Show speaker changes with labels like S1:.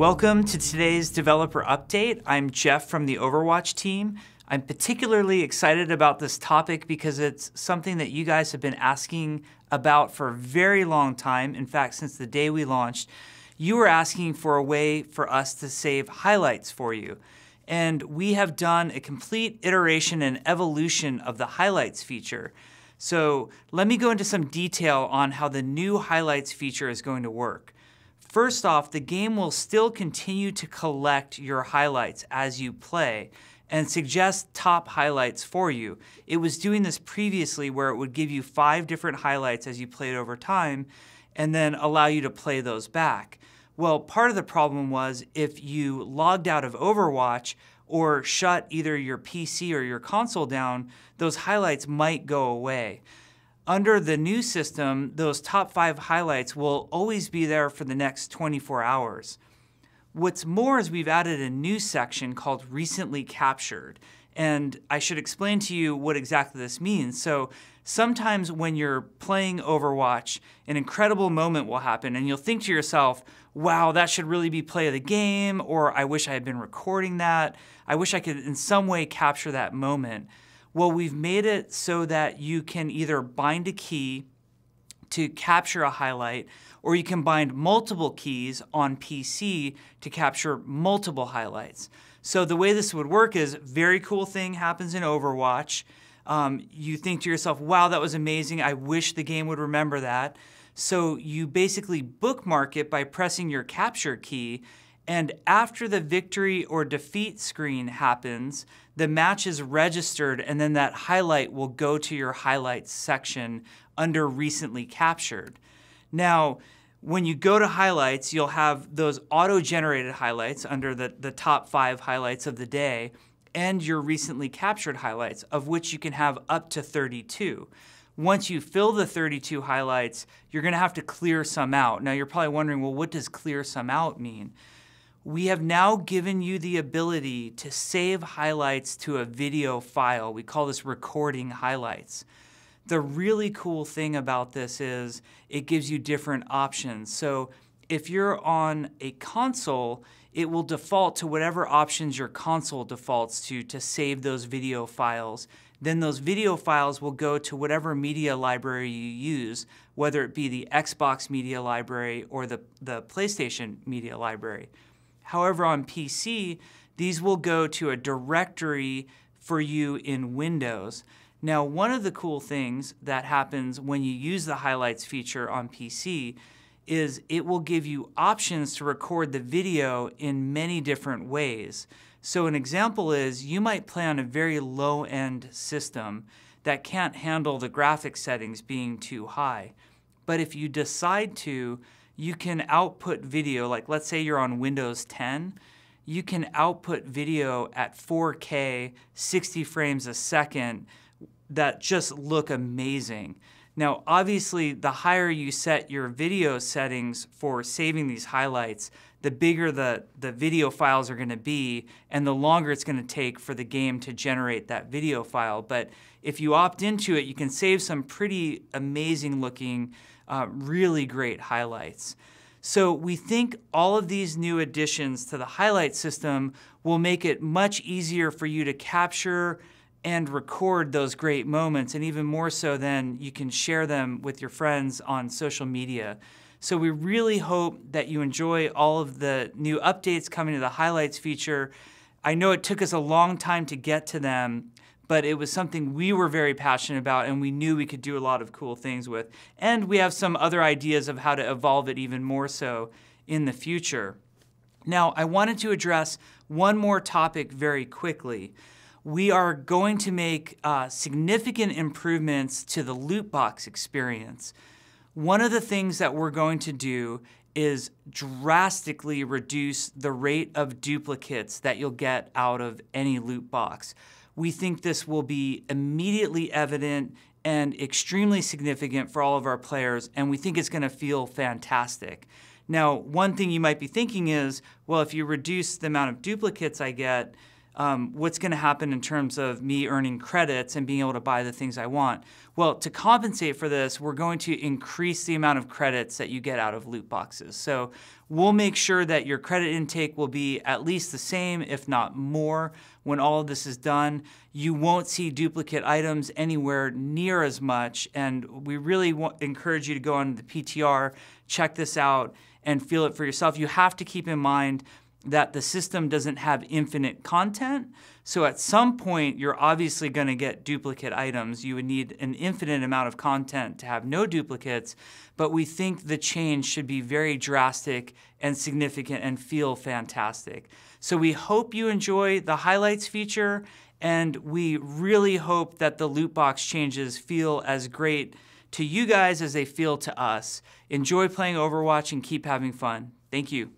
S1: Welcome to today's developer update. I'm Jeff from the Overwatch team. I'm particularly excited about this topic because it's something that you guys have been asking about for a very long time. In fact, since the day we launched, you were asking for a way for us to save highlights for you. And we have done a complete iteration and evolution of the highlights feature. So let me go into some detail on how the new highlights feature is going to work. First off, the game will still continue to collect your highlights as you play and suggest top highlights for you. It was doing this previously where it would give you 5 different highlights as you played over time and then allow you to play those back. Well, part of the problem was if you logged out of Overwatch or shut either your PC or your console down, those highlights might go away. Under the new system, those top 5 highlights will always be there for the next 24 hours. What's more is we've added a new section called Recently Captured. And I should explain to you what exactly this means. So sometimes when you're playing Overwatch, an incredible moment will happen and you'll think to yourself, wow, that should really be play of the game, or I wish I had been recording that. I wish I could in some way capture that moment. Well, we've made it so that you can either bind a key to capture a highlight, or you can bind multiple keys on PC to capture multiple highlights. So the way this would work is, very cool thing happens in Overwatch. You think to yourself, wow, that was amazing. I wish the game would remember that. So you basically bookmark it by pressing your capture key, and after the victory or defeat screen happens, the match is registered and then that highlight will go to your highlights section under Recently Captured. Now, when you go to highlights, you'll have those auto-generated highlights under the top 5 highlights of the day and your recently captured highlights, of which you can have up to 32. Once you fill the 32 highlights, you're going to have to clear some out. Now, you're probably wondering, well, what does clear some out mean? We have now given you the ability to save highlights to a video file. We call this recording highlights. The really cool thing about this is it gives you different options. So if you're on a console, it will default to whatever options your console defaults to save those video files. Then those video files will go to whatever media library you use, whether it be the Xbox media library or the PlayStation media library. However, on PC, these will go to a directory for you in Windows. Now, one of the cool things that happens when you use the highlights feature on PC is it will give you options to record the video in many different ways. So an example is you might play on a very low-end system that can't handle the graphics settings being too high. But if you decide to, you can output video, like let's say you're on Windows 10, you can output video at 4K, 60 frames a second that just look amazing. Now, obviously, the higher you set your video settings for saving these highlights, the bigger the video files are going to be and the longer it's going to take for the game to generate that video file. But if you opt into it, you can save some pretty amazing looking, really great highlights. So we think all of these new additions to the highlight system will make it much easier for you to capture and record those great moments, and even more so then you can share them with your friends on social media. So we really hope that you enjoy all of the new updates coming to the highlights feature. I know it took us a long time to get to them, but it was something we were very passionate about and we knew we could do a lot of cool things with. And we have some other ideas of how to evolve it even more so in the future. Now, I wanted to address one more topic very quickly. We are going to make significant improvements to the Loopbox experience. One of the things that we're going to do is drastically reduce the rate of duplicates that you'll get out of any Loopbox. We think this will be immediately evident and extremely significant for all of our players, and we think it's going to feel fantastic. Now, one thing you might be thinking is, well, if you reduce the amount of duplicates I get, what's going to happen in terms of me earning credits and being able to buy the things I want? Well, to compensate for this, we're going to increase the amount of credits that you get out of loot boxes. So we'll make sure that your credit intake will be at least the same, if not more, when all of this is done. You won't see duplicate items anywhere near as much, and we really encourage you to go on the PTR, check this out, and feel it for yourself. You have to keep in mind that the system doesn't have infinite content. So at some point, you're obviously going to get duplicate items. You would need an infinite amount of content to have no duplicates, but we think the change should be very drastic and significant and feel fantastic. So we hope you enjoy the highlights feature, and we really hope that the loot box changes feel as great to you guys as they feel to us. Enjoy playing Overwatch and keep having fun. Thank you.